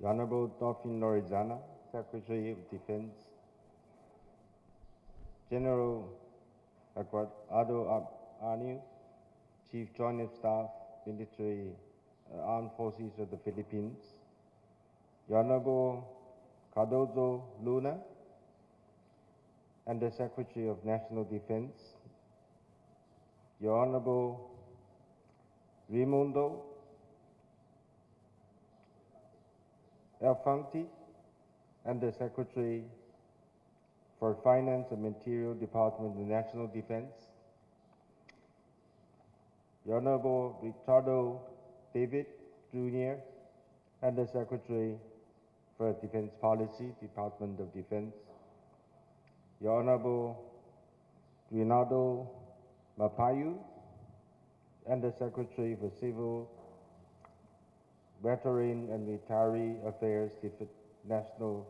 Honorable Dauphin Lorenzana, Secretary of Defense, General Eduardo Arniu, Chief Joint of Staff, Military Armed Forces of the Philippines, Honorable Cardozo Luna, and the Secretary of National Defense, Your Honorable Raimundo Elfanti, and the Secretary for Finance and Material Department of the National Defense, Your Honorable Ricardo David Jr., and the Secretary for Defense Policy, Department of Defense, Your Honorable Rinaldo Mapayu, and the Secretary for Civil, Veteran and Retiree Affairs, National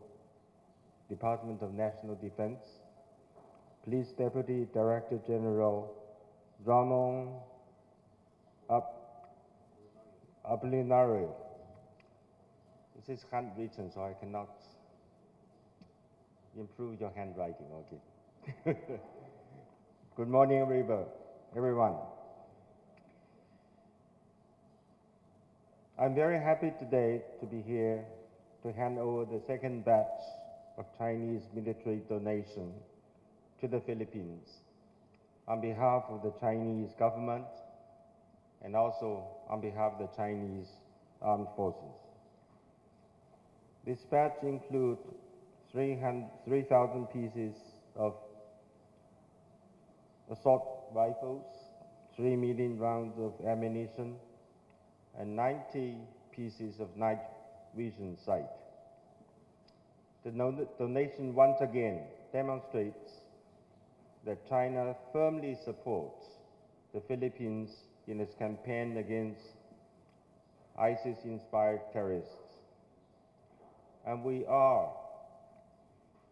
Department of National Defense, Police Deputy Director General Ramon Apolinario. This is handwritten, so I cannot improve your handwriting, okay. Good morning, everyone. I'm very happy today to be here to hand over the second batch of Chinese military donation to the Philippines on behalf of the Chinese government and also on behalf of the Chinese armed forces. This batch includes 3,000 pieces of assault rifles, 3 million rounds of ammunition, and 90 pieces of night vision sight. The donation once again demonstrates that China firmly supports the Philippines in its campaign against ISIS-inspired terrorists. And we are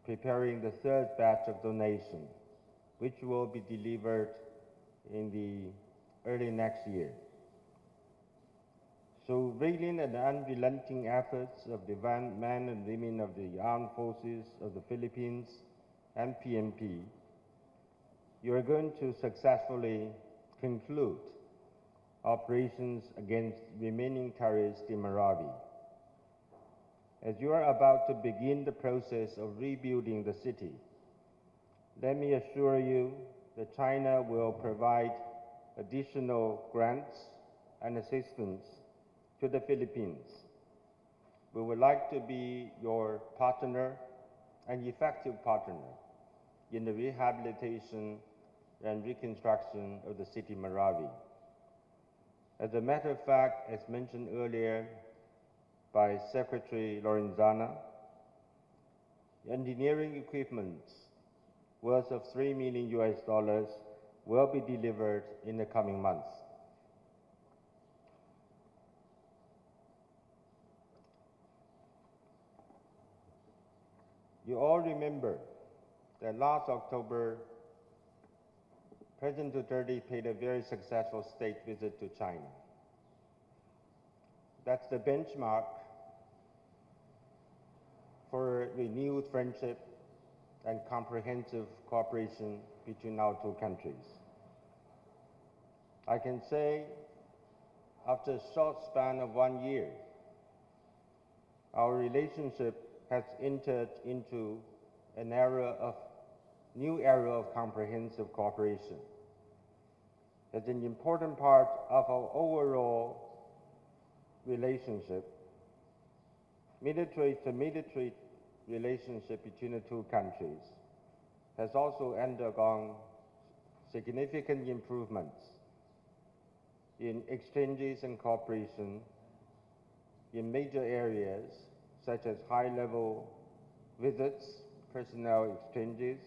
preparing the third batch of donation, which will be delivered in the early next year. So valiant and unrelenting efforts of the men and women of the armed forces of the Philippines and PMP, you are going to successfully conclude operations against remaining terrorists in Marawi. As you are about to begin the process of rebuilding the city, let me assure you that China will provide additional grants and assistance to the Philippines. We would like to be your partner, an effective partner, in the rehabilitation and reconstruction of the city Marawi. As a matter of fact, as mentioned earlier by Secretary Lorenzana, engineering equipment worth of $3 million will be delivered in the coming months. You all remember that last October, President Duterte paid a very successful state visit to China. That's the benchmark for renewed friendship and comprehensive cooperation between our two countries. I can say, after a short span of 1 year, our relationship has entered into a new era of comprehensive cooperation. As an important part of our overall relationship, military-to-military relationship between the two countries has also undergone significant improvements in exchanges and cooperation in major areas such as high-level visits, personnel exchanges,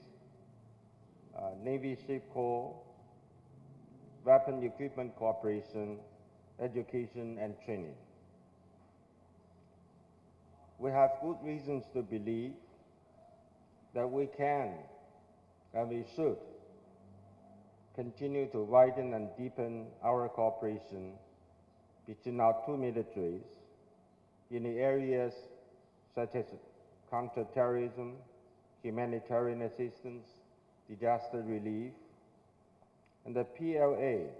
Navy ship corps, weapon equipment cooperation, education and training. We have good reasons to believe that we can and we should continue to widen and deepen our cooperation between our two militaries in the areas such as counterterrorism, humanitarian assistance, disaster relief, and the PLA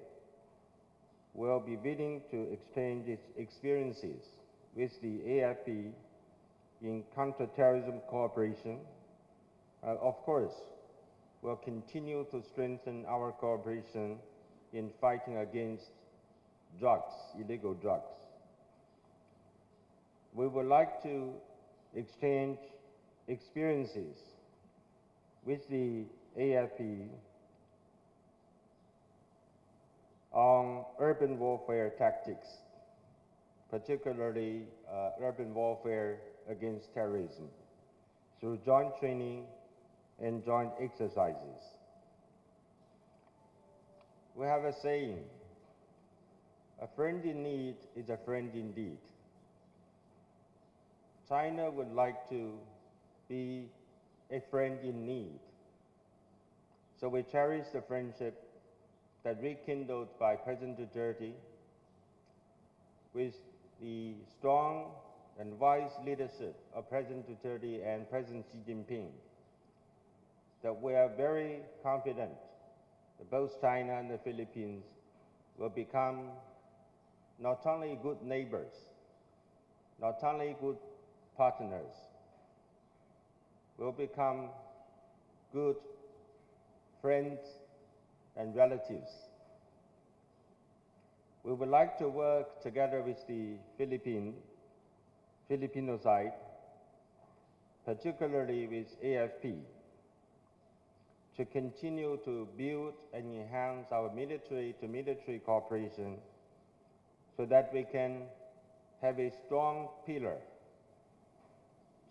will be willing to exchange its experiences with the AFP in counterterrorism cooperation. Of course, we'll continue to strengthen our cooperation in fighting against drugs, illegal drugs. We would like to exchange experiences with the AFP on urban warfare tactics, particularly urban warfare against terrorism, through joint training and joint exercises. We have a saying, a friend in need is a friend indeed. China would like to be a friend in need. So we cherish the friendship that rekindled by President Duterte with the strong and wise leadership of President Duterte and President Xi Jinping, that we are very confident that both China and the Philippines will become not only good neighbors, not only good partners, will become good friends and relatives. We would like to work together with the Filipino side, particularly with AFP, to continue to build and enhance our military-to-military cooperation so that we can have a strong pillar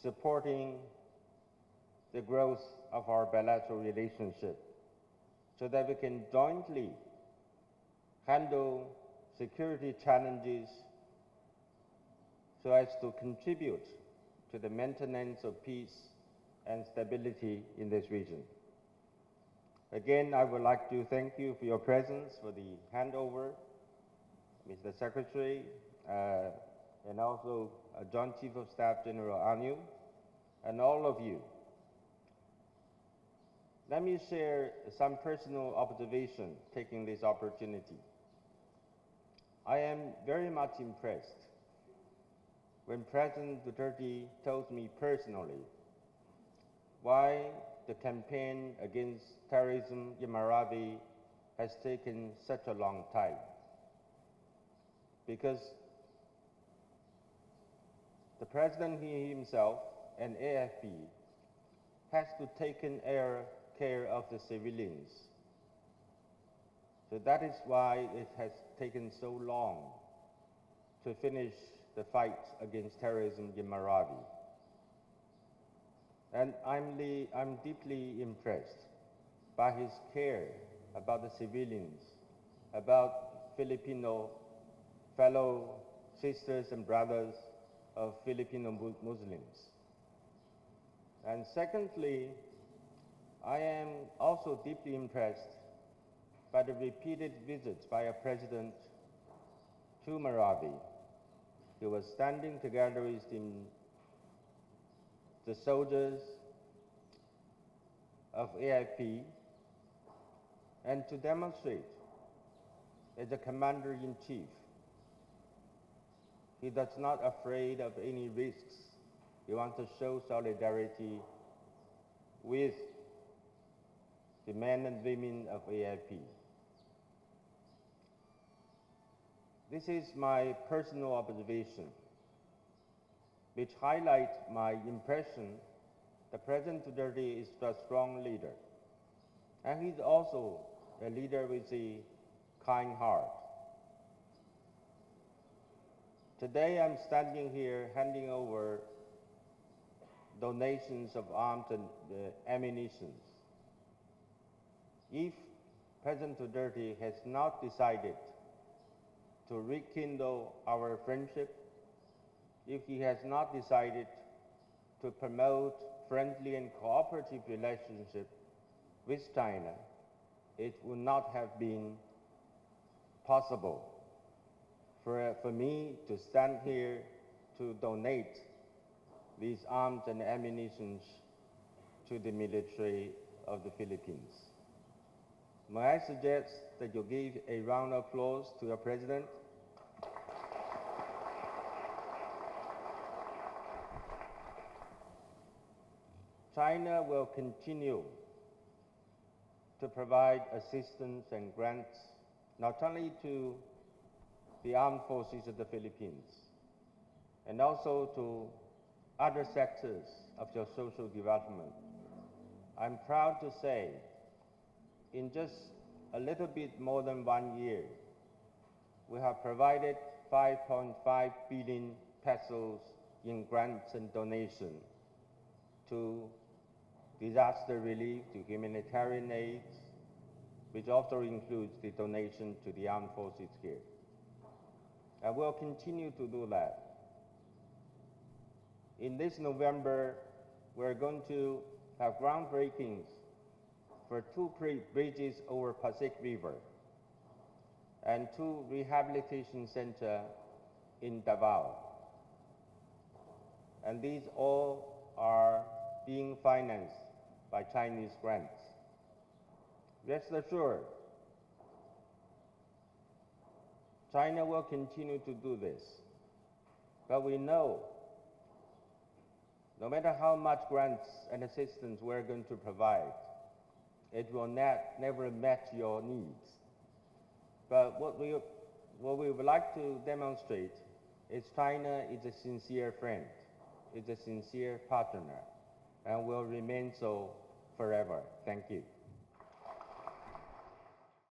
supporting the growth of our bilateral relationship, so that we can jointly handle security challenges so as to contribute to the maintenance of peace and stability in this region. Again, I would like to thank you for your presence, for the handover, Mr. Secretary, and also Joint Chief of Staff General Anu, and all of you. Let me share some personal observation taking this opportunity. I am very much impressed when President Duterte told me personally why the campaign against terrorism in Marawi has taken such a long time. Because the President himself and AFP has to take care of the civilians. So that is why it has taken so long to finish the fight against terrorism in Marawi. And I'm deeply impressed by his care about the civilians, about Filipino fellow sisters and brothers of Filipino Muslims. And secondly, I am also deeply impressed by the repeated visits by a president to Marawi. He was standing together with the soldiers of AFP, and to demonstrate as a commander-in-chief, he does not afraid of any risks. He wants to show solidarity with the men and women of AFP. This is my personal observation, which highlights my impression that President Duterte is a strong leader. And he's also a leader with a kind heart. Today I'm standing here handing over donations of arms and ammunition. If President Duterte has not decided to rekindle our friendship, if he has not decided to promote friendly and cooperative relationship with China, it would not have been possible for me to stand here to donate these arms and ammunition to the military of the Philippines. May I suggest that you give a round of applause to your President? China will continue to provide assistance and grants not only to the armed forces of the Philippines, and also to other sectors of your social development. I'm proud to say, in just a little bit more than 1 year, we have provided 5.5 billion pesos in grants and donations to disaster relief, to humanitarian aid, which also includes the donation to the armed forces here. And we'll continue to do that. In this November, we're going to have groundbreakings for 2 bridges over Pacific River and 2 rehabilitation centers in Davao. And these all are being financed by Chinese grants. Rest assured, China will continue to do this. But we know no matter how much grants and assistance we're going to provide, it will never match your needs. But what we would like to demonstrate is China is a sincere friend, is a sincere partner, and will remain so forever. Thank you.